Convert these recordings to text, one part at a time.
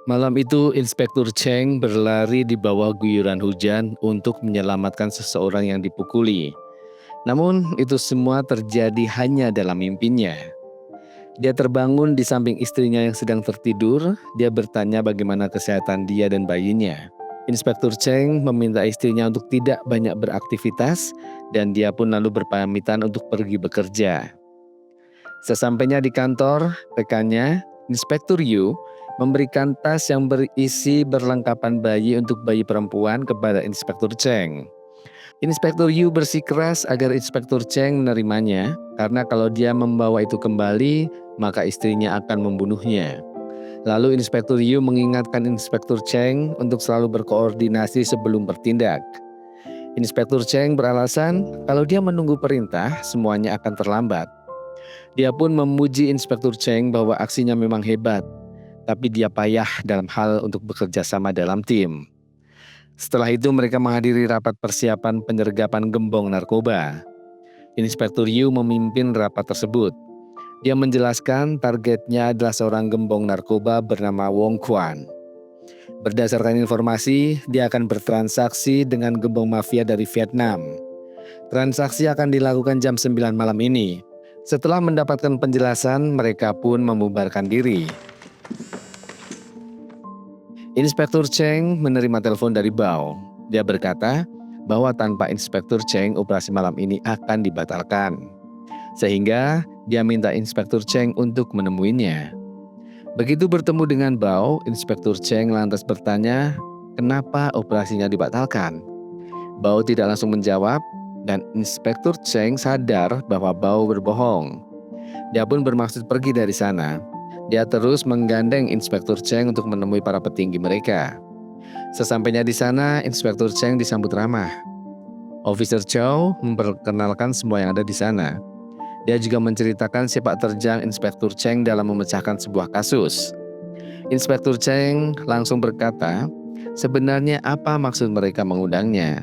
Malam itu, Inspektur Cheng berlari di bawah guyuran hujan untuk menyelamatkan seseorang yang dipukuli. Namun, itu semua terjadi hanya dalam mimpinya. Dia terbangun di samping istrinya yang sedang tertidur. Dia bertanya bagaimana kesehatan dia dan bayinya. Inspektur Cheng meminta istrinya untuk tidak banyak beraktivitas, dan dia pun lalu berpamitan untuk pergi bekerja. Sesampainya di kantor, rekannya, Inspektur Yu, memberikan tas yang berisi perlengkapan bayi untuk bayi perempuan kepada Inspektur Cheng. Inspektur Yu bersikeras agar Inspektur Cheng menerimanya, karena kalau dia membawa itu kembali, maka istrinya akan membunuhnya. Lalu Inspektur Yu mengingatkan Inspektur Cheng untuk selalu berkoordinasi sebelum bertindak. Inspektur Cheng beralasan kalau dia menunggu perintah, semuanya akan terlambat. Dia pun memuji Inspektur Cheng bahwa aksinya memang hebat, tapi dia payah dalam hal untuk bekerja sama dalam tim. Setelah itu mereka menghadiri rapat persiapan penyergapan gembong narkoba. Inspektur Yu memimpin rapat tersebut. Dia menjelaskan targetnya adalah seorang gembong narkoba bernama Wong Quan. Berdasarkan informasi, dia akan bertransaksi dengan gembong mafia dari Vietnam. Transaksi akan dilakukan jam 9 malam ini. Setelah mendapatkan penjelasan, mereka pun membubarkan diri. Inspektur Cheng menerima telepon dari Bao. Dia berkata bahwa tanpa Inspektur Cheng operasi malam ini akan dibatalkan. Sehingga dia minta Inspektur Cheng untuk menemuinya. Begitu bertemu dengan Bao, Inspektur Cheng lantas bertanya kenapa operasinya dibatalkan. Bao tidak langsung menjawab dan Inspektur Cheng sadar bahwa Bao berbohong. Dia pun bermaksud pergi dari sana. Dia terus menggandeng Inspektur Cheng untuk menemui para petinggi mereka. Sesampainya di sana, Inspektur Cheng disambut ramah. Officer Chow memperkenalkan semua yang ada di sana. Dia juga menceritakan sepak terjang Inspektur Cheng dalam memecahkan sebuah kasus. Inspektur Cheng langsung berkata, sebenarnya apa maksud mereka mengundangnya?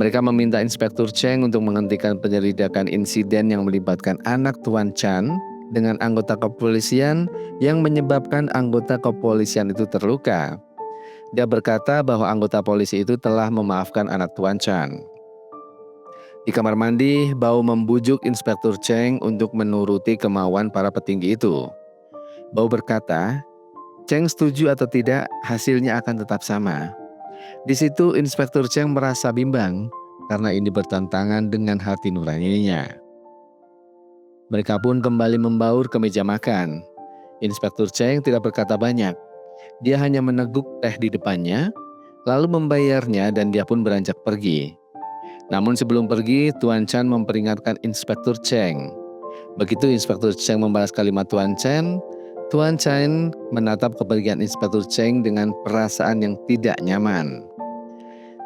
Mereka meminta Inspektur Cheng untuk menghentikan penyelidikan insiden yang melibatkan anak Tuan Chan dengan anggota kepolisian yang menyebabkan anggota kepolisian itu terluka. Dia berkata bahwa anggota polisi itu telah memaafkan anak Tuan Chan. Di kamar mandi, Bao membujuk Inspektur Cheng untuk menuruti kemauan para petinggi itu. Bao berkata, Cheng setuju atau tidak, hasilnya akan tetap sama. Di situ Inspektur Cheng merasa bimbang karena ini bertentangan dengan hati nuraninya. Mereka pun kembali membaur ke meja makan. Inspektur Cheng tidak berkata banyak. Dia hanya meneguk teh di depannya, lalu membayarnya dan dia pun beranjak pergi. Namun sebelum pergi, Tuan Chan memperingatkan Inspektur Cheng. Begitu Inspektur Cheng membalas kalimat Tuan Chan menatap kepergian Inspektur Cheng dengan perasaan yang tidak nyaman.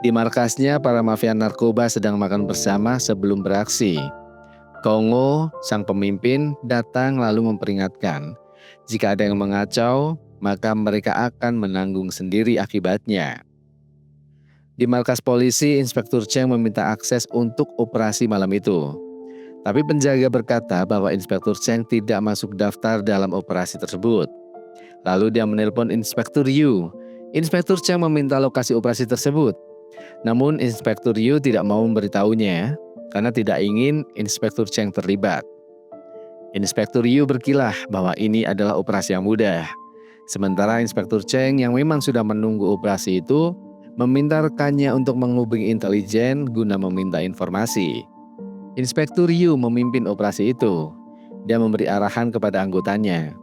Di markasnya, para mafia narkoba sedang makan bersama sebelum beraksi. Kongo, sang pemimpin, datang lalu memperingatkan, jika ada yang mengacau, maka mereka akan menanggung sendiri akibatnya. Di markas polisi, Inspektur Cheng meminta akses untuk operasi malam itu. Tapi penjaga berkata bahwa Inspektur Cheng tidak masuk daftar dalam operasi tersebut. Lalu dia menelpon Inspektur Yu. Inspektur Cheng meminta lokasi operasi tersebut. Namun Inspektur Yu tidak mau memberitahunya karena tidak ingin Inspektur Cheng terlibat. Inspektur Yu berkilah bahwa ini adalah operasi yang mudah. Sementara Inspektur Cheng yang memang sudah menunggu operasi itu meminta rekannya untuk menghubungi intelijen guna meminta informasi. Inspektur Yu memimpin operasi itu. Dia memberi arahan kepada anggotanya.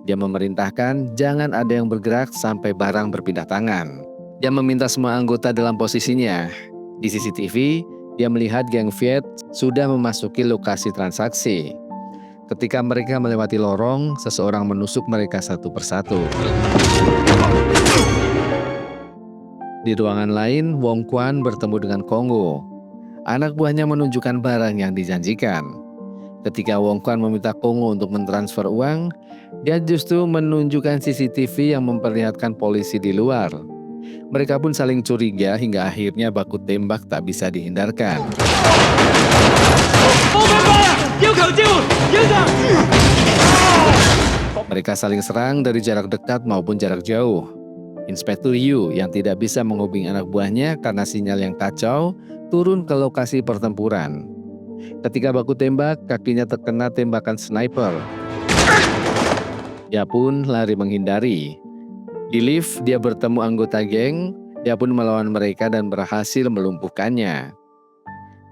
Dia memerintahkan jangan ada yang bergerak sampai barang berpindah tangan. Dia meminta semua anggota dalam posisinya. Di CCTV, dia melihat geng Viet sudah memasuki lokasi transaksi. Ketika mereka melewati lorong, seseorang menusuk mereka satu persatu. Di ruangan lain, Wong Quan bertemu dengan Kongo. Anak buahnya menunjukkan barang yang dijanjikan. Ketika Wong Quan meminta Kongo untuk mentransfer uang, dia justru menunjukkan CCTV yang memperlihatkan polisi di luar. Mereka pun saling curiga hingga akhirnya baku tembak tak bisa dihindarkan. Mereka saling serang dari jarak dekat maupun jarak jauh. Inspektur Yu yang tidak bisa menghubungi anak buahnya karena sinyal yang kacau turun ke lokasi pertempuran. Ketika baku tembak, kakinya terkena tembakan sniper. Dia pun lari menghindari. Di lift, dia bertemu anggota geng. Dia pun melawan mereka dan berhasil melumpuhkannya.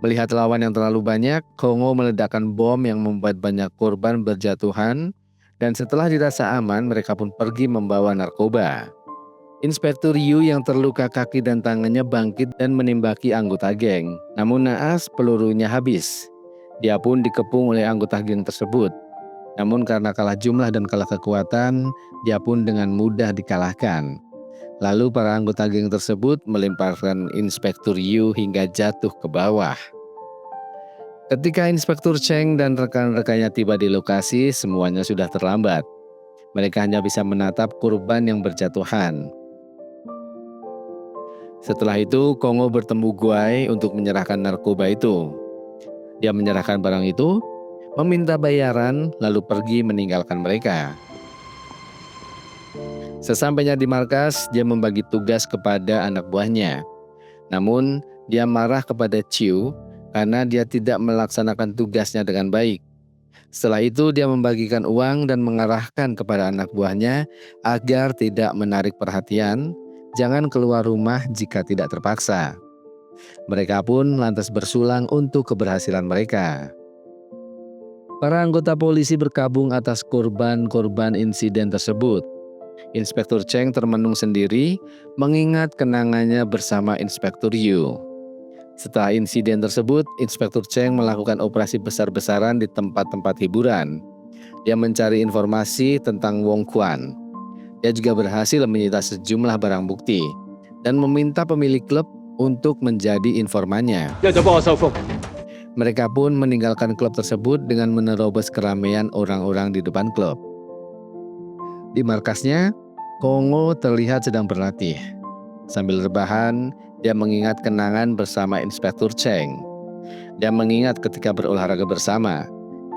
Melihat lawan yang terlalu banyak, Kongo meledakkan bom yang membuat banyak korban berjatuhan. Dan setelah dirasa aman, mereka pun pergi membawa narkoba. Inspektur Yu yang terluka kaki dan tangannya bangkit dan menembaki anggota geng. Namun naas pelurunya habis. Dia pun dikepung oleh anggota geng tersebut. Namun karena kalah jumlah dan kalah kekuatan, dia pun dengan mudah dikalahkan. Lalu para anggota geng tersebut melemparkan Inspektur Yu hingga jatuh ke bawah. Ketika Inspektur Cheng dan rekan-rekannya tiba di lokasi, semuanya sudah terlambat. Mereka hanya bisa menatap korban yang berjatuhan. Setelah itu, Kongo bertemu Guai untuk menyerahkan narkoba itu. Dia menyerahkan barang itu, meminta bayaran, lalu pergi meninggalkan mereka. Sesampainya di markas, dia membagi tugas kepada anak buahnya. Namun, dia marah kepada Chiu karena dia tidak melaksanakan tugasnya dengan baik. Setelah itu, dia membagikan uang dan mengarahkan kepada anak buahnya agar tidak menarik perhatian. Jangan keluar rumah jika tidak terpaksa. Mereka pun lantas bersulang untuk keberhasilan mereka. Para anggota polisi berkabung atas korban-korban insiden tersebut. Inspektur Cheng termenung sendiri mengingat kenangannya bersama Inspektur Yu. Setelah insiden tersebut, Inspektur Cheng melakukan operasi besar-besaran di tempat-tempat hiburan. Dia mencari informasi tentang Wong Quan. Dia juga berhasil menyita sejumlah barang bukti dan meminta pemilik klub untuk menjadi informannya. Mereka pun meninggalkan klub tersebut dengan menerobos keramaian orang-orang di depan klub. Di markasnya, Kongo terlihat sedang berlatih. Sambil rebahan, dia mengingat kenangan bersama Inspektur Cheng. Dia mengingat ketika berolahraga bersama.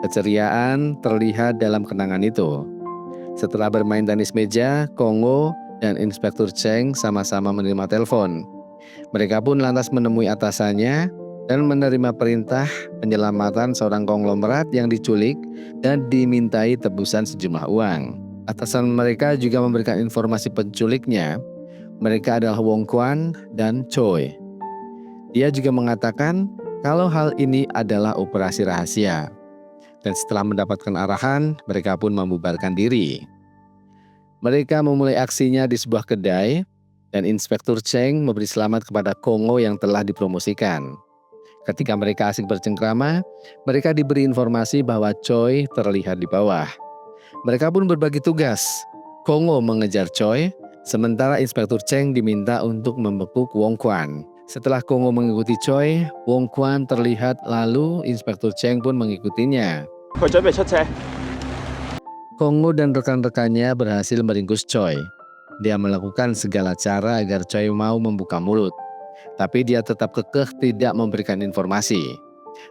Keceriaan terlihat dalam kenangan itu. Setelah bermain tenis meja, Kongo dan Inspektur Cheng sama-sama menerima telepon. Mereka pun lantas menemui atasannya dan menerima perintah penyelamatan seorang konglomerat yang diculik dan dimintai tebusan sejumlah uang. Atasan mereka juga memberikan informasi penculiknya. Mereka adalah Wong Quan dan Choi. Dia juga mengatakan kalau hal ini adalah operasi rahasia. Dan setelah mendapatkan arahan, mereka pun membubarkan diri. Mereka memulai aksinya di sebuah kedai, dan Inspektur Cheng memberi selamat kepada Kongo yang telah dipromosikan. Ketika mereka asik bercengkrama, mereka diberi informasi bahwa Choi terlihat di bawah. Mereka pun berbagi tugas. Kongo mengejar Choi, sementara Inspektur Cheng diminta untuk membekuk Wong Quan. Setelah Kongo mengikuti Choi, Wong Quan terlihat lalu Inspektur Cheng pun mengikutinya. Kongo dan rekan-rekannya berhasil meringkus Choi. Dia melakukan segala cara agar Choi mau membuka mulut. Tapi dia tetap kekeh tidak memberikan informasi.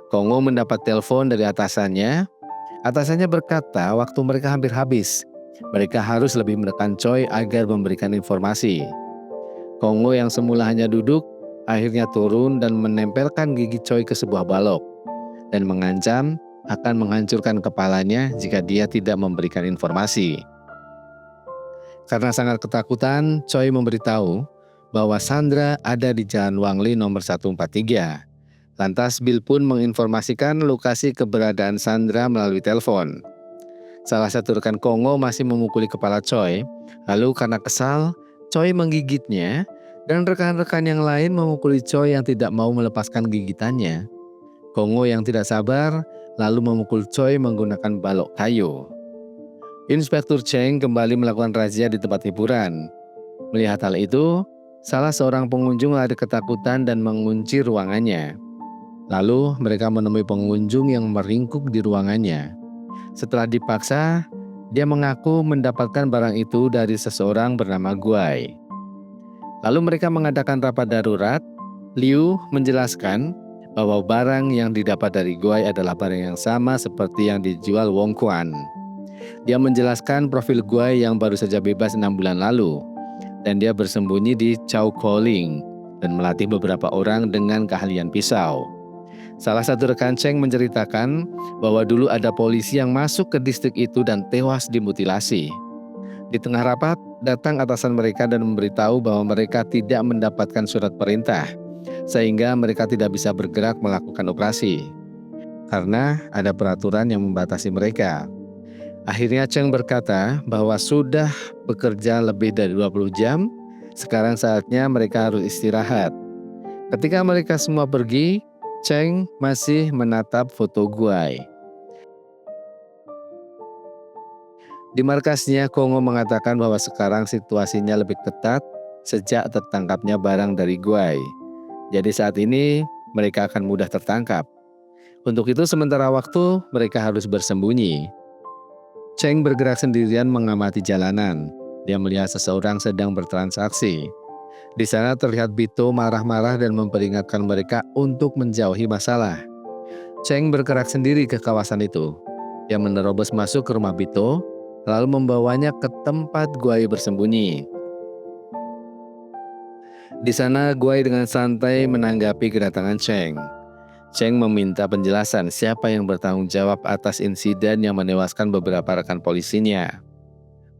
Kongo mendapat telepon dari atasannya. Atasannya berkata waktu mereka hampir habis. Mereka harus lebih menekan Choi agar memberikan informasi. Kongo yang semula hanya duduk, akhirnya turun dan menempelkan gigi Choi ke sebuah balok. Dan mengancam akan menghancurkan kepalanya jika dia tidak memberikan informasi. Karena sangat ketakutan, Choi memberitahu bahwa Sandra ada di Jalan Wangli nomor 143. Lantas Bill pun menginformasikan lokasi keberadaan Sandra melalui telepon. Salah satu rekan Kongo masih memukuli kepala Choi, lalu karena kesal, Choi menggigitnya dan rekan-rekan yang lain memukuli Choi yang tidak mau melepaskan gigitannya. Kongo yang tidak sabar lalu memukul Choi menggunakan balok kayu. Inspektur Cheng kembali melakukan razia di tempat hiburan. Melihat hal itu, salah seorang pengunjung lari ketakutan dan mengunci ruangannya. Lalu mereka menemui pengunjung yang meringkuk di ruangannya. Setelah dipaksa, dia mengaku mendapatkan barang itu dari seseorang bernama Guai. Lalu mereka mengadakan rapat darurat. Liu menjelaskan bahwa barang yang didapat dari Guai adalah barang yang sama seperti yang dijual Wong Quan. Dia menjelaskan profil Guai yang baru saja bebas 6 bulan lalu, dan dia bersembunyi di Chao Koling dan melatih beberapa orang dengan keahlian pisau. Salah satu rekan Cheng menceritakan bahwa dulu ada polisi yang masuk ke distrik itu dan tewas dimutilasi. Di tengah rapat, datang atasan mereka dan memberitahu bahwa mereka tidak mendapatkan surat perintah, sehingga mereka tidak bisa bergerak melakukan operasi, karena ada peraturan yang membatasi mereka. Akhirnya Cheng berkata bahwa sudah bekerja lebih dari 20 jam, sekarang saatnya mereka harus istirahat. Ketika mereka semua pergi, Cheng masih menatap foto Guai. Di markasnya, Kongo mengatakan bahwa sekarang situasinya lebih ketat sejak tertangkapnya barang dari Guai. Jadi saat ini mereka akan mudah tertangkap. Untuk itu sementara waktu mereka harus bersembunyi. Cheng bergerak sendirian mengamati jalanan. Dia melihat seseorang sedang bertransaksi. Di sana terlihat Bito marah-marah dan memperingatkan mereka untuk menjauhi masalah. Cheng bergerak sendiri ke kawasan itu. Dia menerobos masuk ke rumah Bito, lalu membawanya ke tempat Guai bersembunyi. Di sana Guai dengan santai menanggapi kedatangan Cheng. Cheng meminta penjelasan siapa yang bertanggung jawab atas insiden yang menewaskan beberapa rekan polisinya.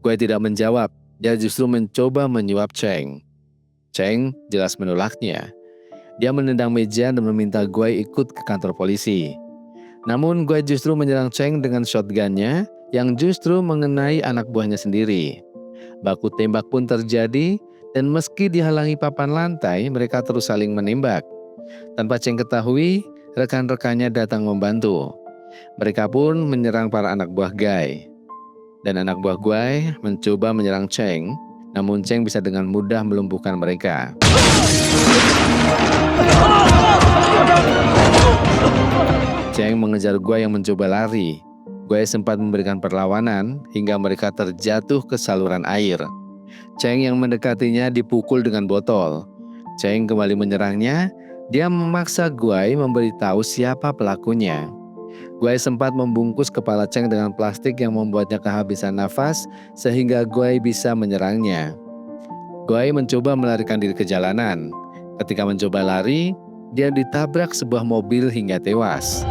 Guai tidak menjawab, dia justru mencoba menyuap Cheng. Cheng jelas menolaknya. Dia menendang meja dan meminta Guai ikut ke kantor polisi. Namun Guai justru menyerang Cheng dengan shotgunnya yang justru mengenai anak buahnya sendiri. Baku tembak pun terjadi dan meski dihalangi papan lantai, mereka terus saling menembak. Tanpa Cheng ketahui, rekan-rekannya datang membantu. Mereka pun menyerang para anak buah Guai. Dan anak buah Guai mencoba menyerang Cheng, namun Cheng bisa dengan mudah melumpuhkan mereka. Cheng mengejar Guai yang mencoba lari. Guai sempat memberikan perlawanan hingga mereka terjatuh ke saluran air. Cheng yang mendekatinya dipukul dengan botol. Cheng kembali menyerangnya. Dia memaksa Guai memberitahu siapa pelakunya. Guai sempat membungkus kepala Cheng dengan plastik yang membuatnya kehabisan nafas sehingga Guai bisa menyerangnya. Guai mencoba melarikan diri ke jalanan. Ketika mencoba lari, dia ditabrak sebuah mobil hingga tewas.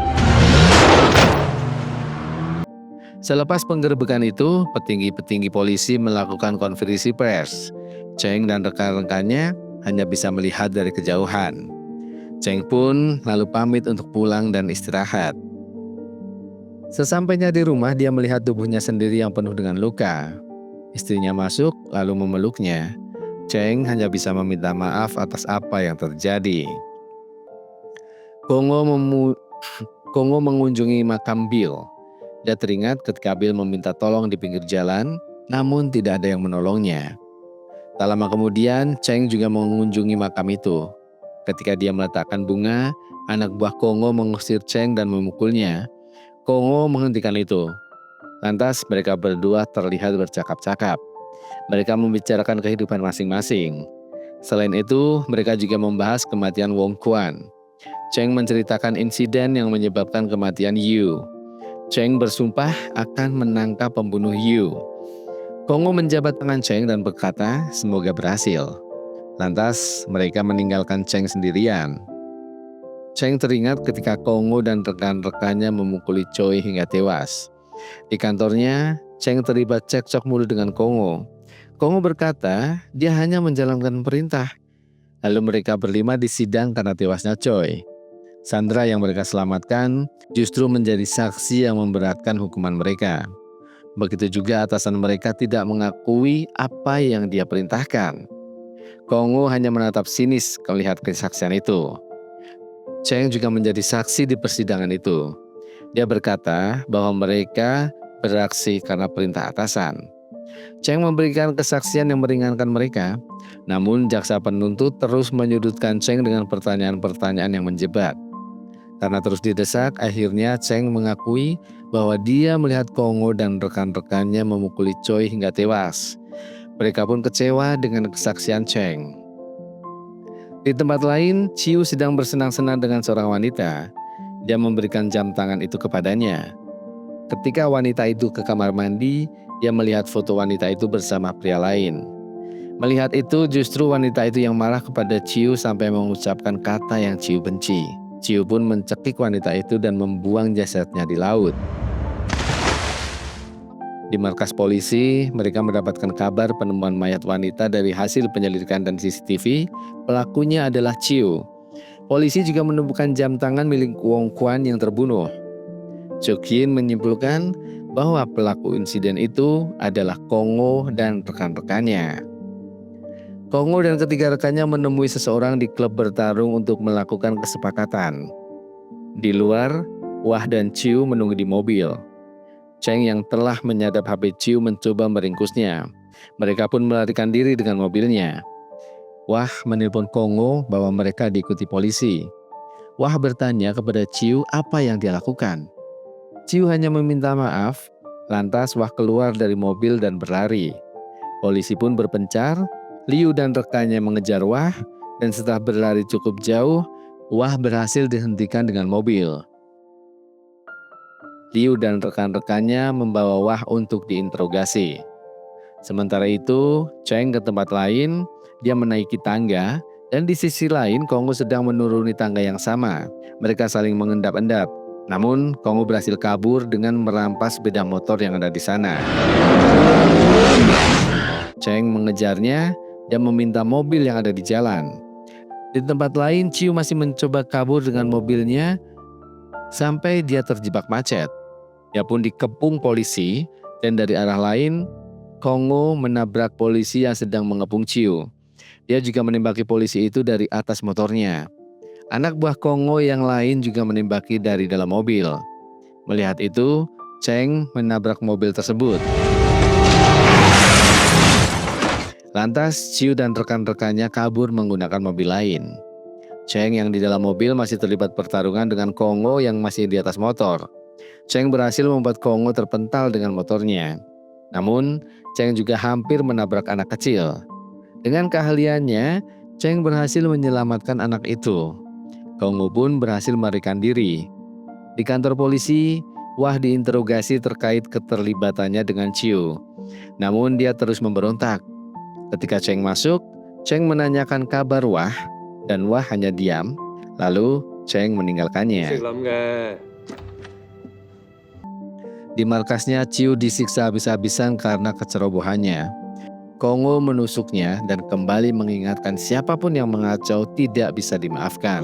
Selepas penggerbekan itu, petinggi-petinggi polisi melakukan konferensi pers. Cheng dan rekan-rekannya hanya bisa melihat dari kejauhan. Cheng pun lalu pamit untuk pulang dan istirahat. Sesampainya di rumah, dia melihat tubuhnya sendiri yang penuh dengan luka. Istrinya masuk lalu memeluknya. Cheng hanya bisa meminta maaf atas apa yang terjadi. Kongo mengunjungi makam Bill. Dia teringat ketika Bill meminta tolong di pinggir jalan, namun tidak ada yang menolongnya. Tak lama kemudian, Cheng juga mengunjungi makam itu. Ketika dia meletakkan bunga, anak buah Kongo mengusir Cheng dan memukulnya. Kongo menghentikan itu. Lantas mereka berdua terlihat bercakap-cakap. Mereka membicarakan kehidupan masing-masing. Selain itu, mereka juga membahas kematian Wong Quan. Cheng menceritakan insiden yang menyebabkan kematian Yu. Cheng bersumpah akan menangkap pembunuh Yu. Kongo menjabat tangan Cheng dan berkata, semoga berhasil. Lantas mereka meninggalkan Cheng sendirian. Cheng teringat ketika Kongo dan rekan-rekannya memukuli Choi hingga tewas. Di kantornya, Cheng terlibat cekcok mulut dengan Kongo. Kongo berkata, dia hanya menjalankan perintah. Lalu mereka berlima disidang karena tewasnya Choi. Sandra yang mereka selamatkan justru menjadi saksi yang memberatkan hukuman mereka. Begitu juga atasan mereka tidak mengakui apa yang dia perintahkan. Kongo hanya menatap sinis melihat kesaksian itu. Cheng juga menjadi saksi di persidangan itu. Dia berkata bahwa mereka beraksi karena perintah atasan. Cheng memberikan kesaksian yang meringankan mereka, namun jaksa penuntut terus menyudutkan Cheng dengan pertanyaan-pertanyaan yang menjebak. Karena terus didesak, akhirnya Cheng mengakui bahwa dia melihat Kongo dan rekan-rekannya memukuli Choi hingga tewas. Mereka pun kecewa dengan kesaksian Cheng. Di tempat lain, Chiu sedang bersenang-senang dengan seorang wanita. Dia memberikan jam tangan itu kepadanya. Ketika wanita itu ke kamar mandi, dia melihat foto wanita itu bersama pria lain. Melihat itu, justru wanita itu yang marah kepada Chiu sampai mengucapkan kata yang Chiu benci. Chiu pun mencekik wanita itu dan membuang jasadnya di laut. Di markas polisi, mereka mendapatkan kabar penemuan mayat wanita dari hasil penyelidikan dan CCTV. Pelakunya adalah Chiu. Polisi juga menemukan jam tangan milik Wong Quan yang terbunuh. Chok-yin menyimpulkan bahwa pelaku insiden itu adalah Kongo dan rekan-rekannya. Kongo dan ketiga rekannya menemui seseorang di klub bertarung untuk melakukan kesepakatan. Di luar, Wah dan Chiu menunggu di mobil. Cheng yang telah menyadap HP Chiu mencoba meringkusnya. Mereka pun melarikan diri dengan mobilnya. Wah menelpon Kongo bahwa mereka diikuti polisi. Wah bertanya kepada Chiu apa yang dia lakukan. Chiu hanya meminta maaf, lantas Wah keluar dari mobil dan berlari. Polisi pun berpencar, Liu dan rekannya mengejar Wah, dan setelah berlari cukup jauh, Wah berhasil dihentikan dengan mobil. Liu dan rekan-rekannya membawa Wah untuk diinterogasi. Sementara itu, Cheng ke tempat lain, dia menaiki tangga, dan di sisi lain Kongo sedang menuruni tangga yang sama. Mereka saling mengendap-endap. Namun, Kongo berhasil kabur dengan merampas sepeda motor yang ada di sana. Cheng mengejarnya dan meminta mobil yang ada di jalan. Di tempat lain, Chiu masih mencoba kabur dengan mobilnya sampai dia terjebak macet. Dia pun dikepung polisi dan dari arah lain, Kongo menabrak polisi yang sedang mengepung Chiu. Dia juga menembaki polisi itu dari atas motornya. Anak buah Kongo yang lain juga menembaki dari dalam mobil. Melihat itu, Cheng menabrak mobil tersebut. Lantas, Chiu dan rekan-rekannya kabur menggunakan mobil lain. Cheng yang di dalam mobil masih terlibat pertarungan dengan Kongo yang masih di atas motor. Cheng berhasil membuat Kongo terpental dengan motornya. Namun, Cheng juga hampir menabrak anak kecil. Dengan keahliannya, Cheng berhasil menyelamatkan anak itu. Kongo pun berhasil melarikan diri. Di kantor polisi, Wah diinterogasi terkait keterlibatannya dengan Chiu. Namun dia terus memberontak. Ketika Cheng masuk, Cheng menanyakan kabar Wah, dan Wah hanya diam. Lalu Cheng meninggalkannya. Di markasnya, Chiu disiksa habis-habisan karena kecerobohannya. Kongo menusuknya dan kembali mengingatkan siapapun yang mengacau tidak bisa dimaafkan.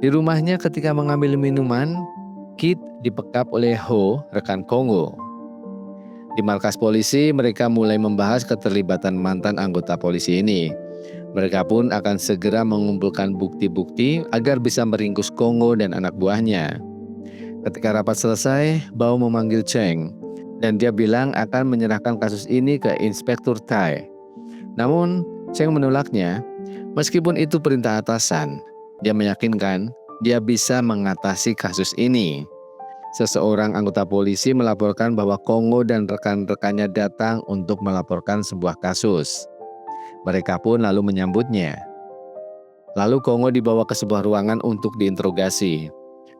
Di rumahnya ketika mengambil minuman, Kit dipekap oleh Ho, rekan Kongo. Di markas polisi, mereka mulai membahas keterlibatan mantan anggota polisi ini. Mereka pun akan segera mengumpulkan bukti-bukti agar bisa meringkus Kongo dan anak buahnya. Ketika rapat selesai, Bao memanggil Cheng. Dan dia bilang akan menyerahkan kasus ini ke Inspektur Tai. Namun, Cheng menolaknya. Meskipun itu perintah atasan, dia meyakinkan dia bisa mengatasi kasus ini. Seseorang anggota polisi melaporkan bahwa Kongo dan rekan-rekannya datang untuk melaporkan sebuah kasus. Mereka pun lalu menyambutnya. Lalu Kongo dibawa ke sebuah ruangan untuk diinterogasi.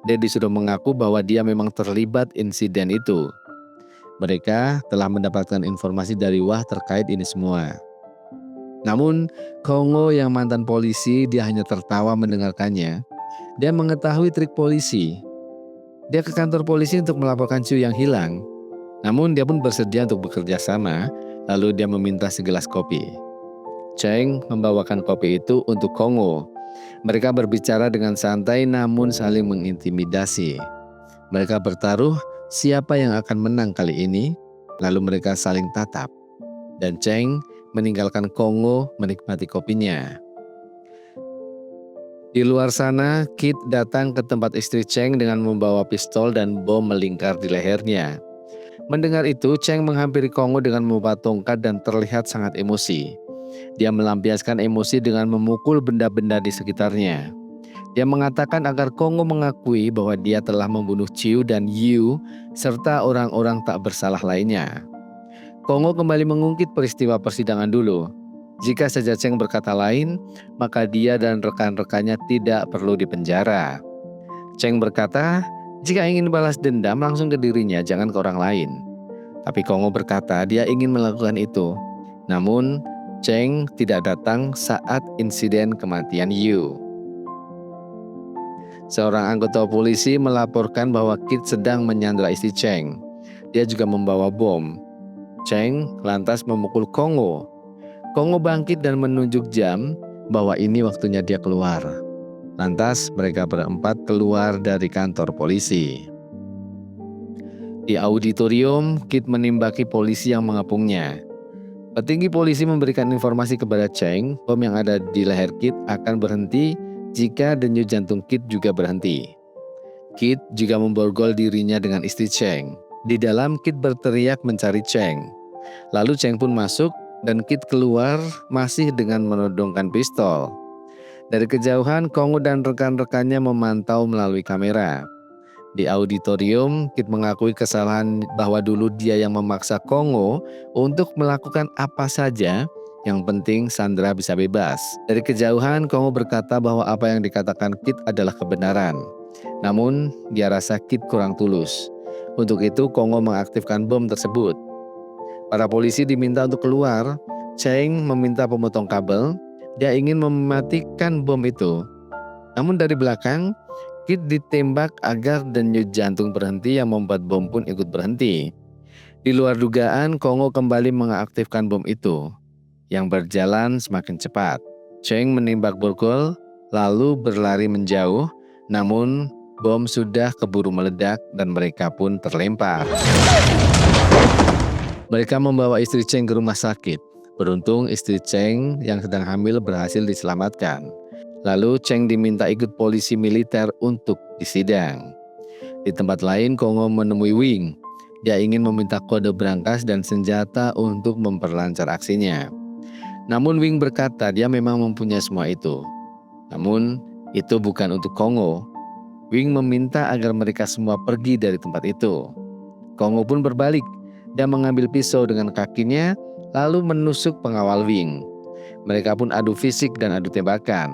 Dia disuruh mengaku bahwa dia memang terlibat insiden itu. Mereka telah mendapatkan informasi dari Wah terkait ini semua. Namun, Kongo yang mantan polisi, dia hanya tertawa mendengarkannya. Dia mengetahui trik polisi. Dia ke kantor polisi untuk melaporkan Chiu yang hilang. Namun dia pun bersedia untuk bekerja sama, lalu dia meminta segelas kopi. Cheng membawakan kopi itu untuk Kongo. Mereka berbicara dengan santai namun saling mengintimidasi. Mereka bertaruh siapa yang akan menang kali ini, lalu mereka saling tatap. Dan Cheng meninggalkan Kongo menikmati kopinya. Di luar sana, Kit datang ke tempat istri Cheng dengan membawa pistol dan bom melingkar di lehernya. Mendengar itu, Cheng menghampiri Kongo dengan membawa tongkat dan terlihat sangat emosi. Dia melampiaskan emosi dengan memukul benda-benda di sekitarnya. Dia mengatakan agar Kongo mengakui bahwa dia telah membunuh Chiu dan Yu serta orang-orang tak bersalah lainnya. Kongo kembali mengungkit peristiwa persidangan dulu. Jika saja Cheng berkata lain, maka dia dan rekan-rekannya tidak perlu dipenjara. Cheng berkata, jika ingin balas dendam langsung ke dirinya, jangan ke orang lain. Tapi Kongo berkata dia ingin melakukan itu. Namun, Cheng tidak datang saat insiden kematian Yu. Seorang anggota polisi melaporkan bahwa Kit sedang menyandra istri Cheng. Dia juga membawa bom. Cheng lantas memukul Kongo. Kongo bangkit dan menunjuk jam bahwa ini waktunya dia keluar. Lantas mereka berempat keluar dari kantor polisi. Di auditorium, Kit menimbaki polisi yang mengepungnya. Petinggi polisi memberikan informasi kepada Cheng, bom yang ada di leher Kit akan berhenti jika denyut jantung Kit juga berhenti. Kit juga memborgol dirinya dengan istri Cheng. Di dalam, Kit berteriak mencari Cheng. Lalu Cheng pun masuk dan Kit keluar masih dengan menodongkan pistol. Dari kejauhan, Kongo dan rekan-rekannya memantau melalui kamera. Di auditorium, Kit mengakui kesalahan bahwa dulu dia yang memaksa Kongo untuk melakukan apa saja, yang penting Sandra bisa bebas. Dari kejauhan, Kongo berkata bahwa apa yang dikatakan Kit adalah kebenaran. Namun, dia rasa Kit kurang tulus. Untuk itu, Kongo mengaktifkan bom tersebut. Para polisi diminta untuk keluar. Cheng meminta pemotong kabel. Dia ingin mematikan bom itu. Namun dari belakang, Kit ditembak agar denyut jantung berhenti yang membuat bom pun ikut berhenti. Di luar dugaan, Kongo kembali mengaktifkan bom itu, yang berjalan semakin cepat. Cheng menembak borgol, lalu berlari menjauh, namun bom sudah keburu meledak dan mereka pun terlempar. Mereka membawa istri Cheng ke rumah sakit. Beruntung istri Cheng yang sedang hamil berhasil diselamatkan. Lalu Cheng diminta ikut polisi militer untuk disidang. Di tempat lain, Kongo menemui Wing. Dia ingin meminta kode brankas dan senjata untuk memperlancar aksinya. Namun Wing berkata dia memang mempunyai semua itu. Namun itu bukan untuk Kongo. Wing meminta agar mereka semua pergi dari tempat itu. Kongo pun berbalik. Dia mengambil pisau dengan kakinya lalu menusuk pengawal Wing. Mereka pun adu fisik dan adu tembakan.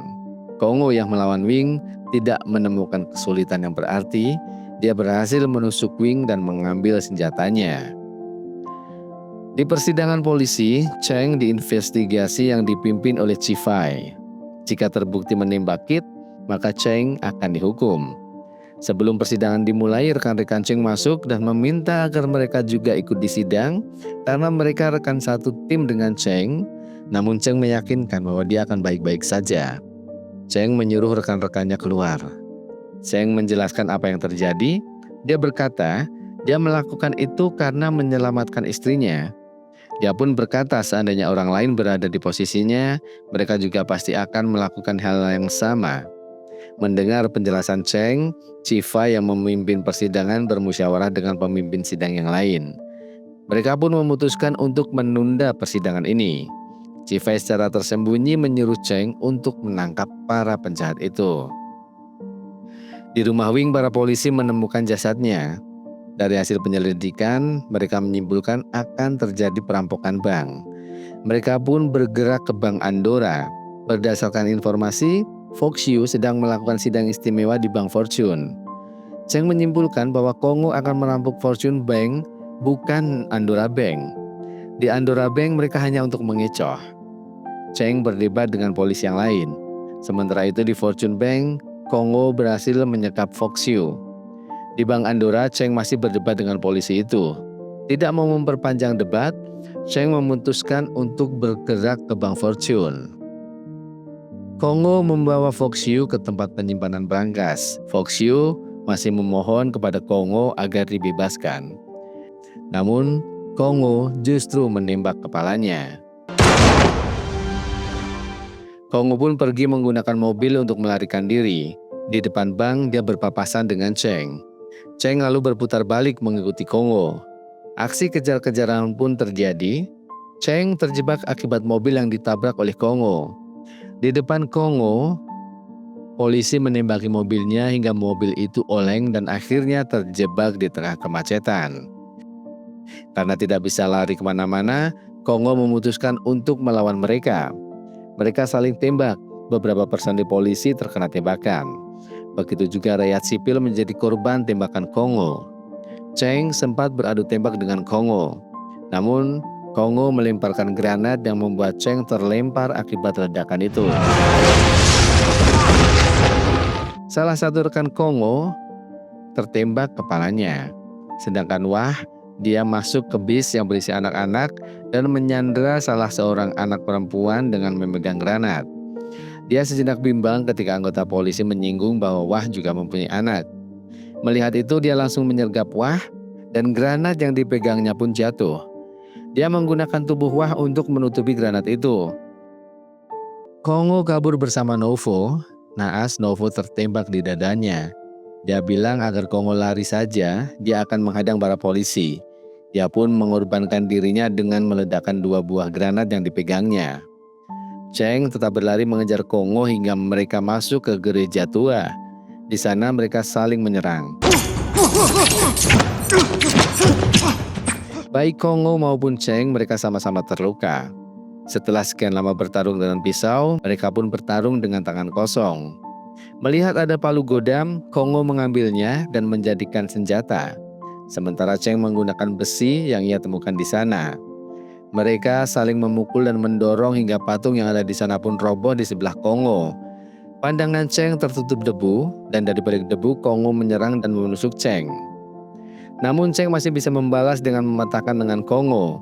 Kongo yang melawan Wing tidak menemukan kesulitan yang berarti. Dia berhasil menusuk Wing dan mengambil senjatanya. Di persidangan polisi, Cheng diinvestigasi yang dipimpin oleh Chifai. Jika terbukti menembak Kit, maka Cheng akan dihukum. Sebelum persidangan dimulai, rekan-rekan Cheng masuk dan meminta agar mereka juga ikut disidang karena mereka rekan satu tim dengan Cheng. Namun Cheng meyakinkan bahwa dia akan baik-baik saja. Cheng menyuruh rekan-rekannya keluar. Cheng menjelaskan apa yang terjadi. Dia berkata, dia melakukan itu karena menyelamatkan istrinya. Dia pun berkata seandainya orang lain berada di posisinya, mereka juga pasti akan melakukan hal yang sama. Mendengar penjelasan Cheng, Chifai yang memimpin persidangan bermusyawarah dengan pemimpin sidang yang lain. Mereka pun memutuskan untuk menunda persidangan ini. Chifai secara tersembunyi menyuruh Cheng untuk menangkap para penjahat itu. Di rumah Wing, para polisi menemukan jasadnya. Dari hasil penyelidikan, mereka menyimpulkan akan terjadi perampokan bank. Mereka pun bergerak ke Bank Andorra. Berdasarkan informasi, Fox Yu sedang melakukan sidang istimewa di Bank Fortune. Cheng menyimpulkan bahwa Kongo akan merampok Fortune Bank, bukan Andorra Bank. Di Andorra Bank mereka hanya untuk mengecoh. Cheng berdebat dengan polisi yang lain. Sementara itu di Fortune Bank, Kongo berhasil menyekap Fox Yu. Di Bank Andorra, Cheng masih berdebat dengan polisi itu. Tidak mau memperpanjang debat, Cheng memutuskan untuk bergerak ke Bank Fortune. Kongo membawa Fox Yu ke tempat penyimpanan brankas. Fox Yu masih memohon kepada Kongo agar dibebaskan. Namun, Kongo justru menembak kepalanya. Kongo pun pergi menggunakan mobil untuk melarikan diri. Di depan bank, dia berpapasan dengan Cheng. Cheng lalu berputar balik mengikuti Kongo. Aksi kejar-kejaran pun terjadi. Cheng terjebak akibat mobil yang ditabrak oleh Kongo. Di depan Kongo, polisi menembaki mobilnya hingga mobil itu oleng dan akhirnya terjebak di tengah kemacetan. Karena tidak bisa lari kemana-mana, Kongo memutuskan untuk melawan mereka. Mereka saling tembak, beberapa personil polisi terkena tembakan. Begitu juga rakyat sipil menjadi korban tembakan Kongo. Cheng sempat beradu tembak dengan Kongo. Namun, Kongo melemparkan granat yang membuat Cheng terlempar akibat ledakan itu. Salah satu rekan Kongo tertembak kepalanya. Sedangkan Wah, dia masuk ke bis yang berisi anak-anak dan menyandra salah seorang anak perempuan dengan memegang granat. Dia sejenak bimbang ketika anggota polisi menyinggung bahwa Wah juga mempunyai anak. Melihat itu dia langsung menyergap Wah dan granat yang dipegangnya pun jatuh. Dia menggunakan tubuh Wah untuk menutupi granat itu. Kongo kabur bersama Novo. Naas Novo tertembak di dadanya. Dia bilang agar Kongo lari saja, dia akan menghadang para polisi. Dia pun mengorbankan dirinya dengan meledakkan 2 buah granat yang dipegangnya. Cheng tetap berlari mengejar Kongo hingga mereka masuk ke gereja tua. Di sana mereka saling menyerang. Baik Kongo maupun Cheng mereka sama-sama terluka. Setelah sekian lama bertarung dengan pisau, mereka pun bertarung dengan tangan kosong. Melihat ada palu godam, Kongo mengambilnya dan menjadikan senjata. Sementara Cheng menggunakan besi yang ia temukan di sana. Mereka saling memukul dan mendorong hingga patung yang ada di sana pun roboh di sebelah Kongo. Pandangan Cheng tertutup debu, dan dari balik debu Kongo menyerang dan menusuk Cheng. Namun Cheng masih bisa membalas dengan mematahkan lengan Kongo.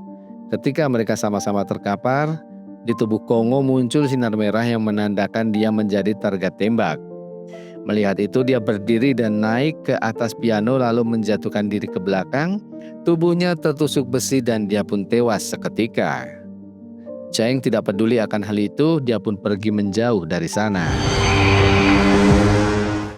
Ketika mereka sama-sama terkapar, di tubuh Kongo muncul sinar merah yang menandakan dia menjadi target tembak. Melihat itu dia berdiri dan naik ke atas piano lalu menjatuhkan diri ke belakang. Tubuhnya tertusuk besi dan dia pun tewas seketika. Cheng tidak peduli akan hal itu, dia pun pergi menjauh dari sana.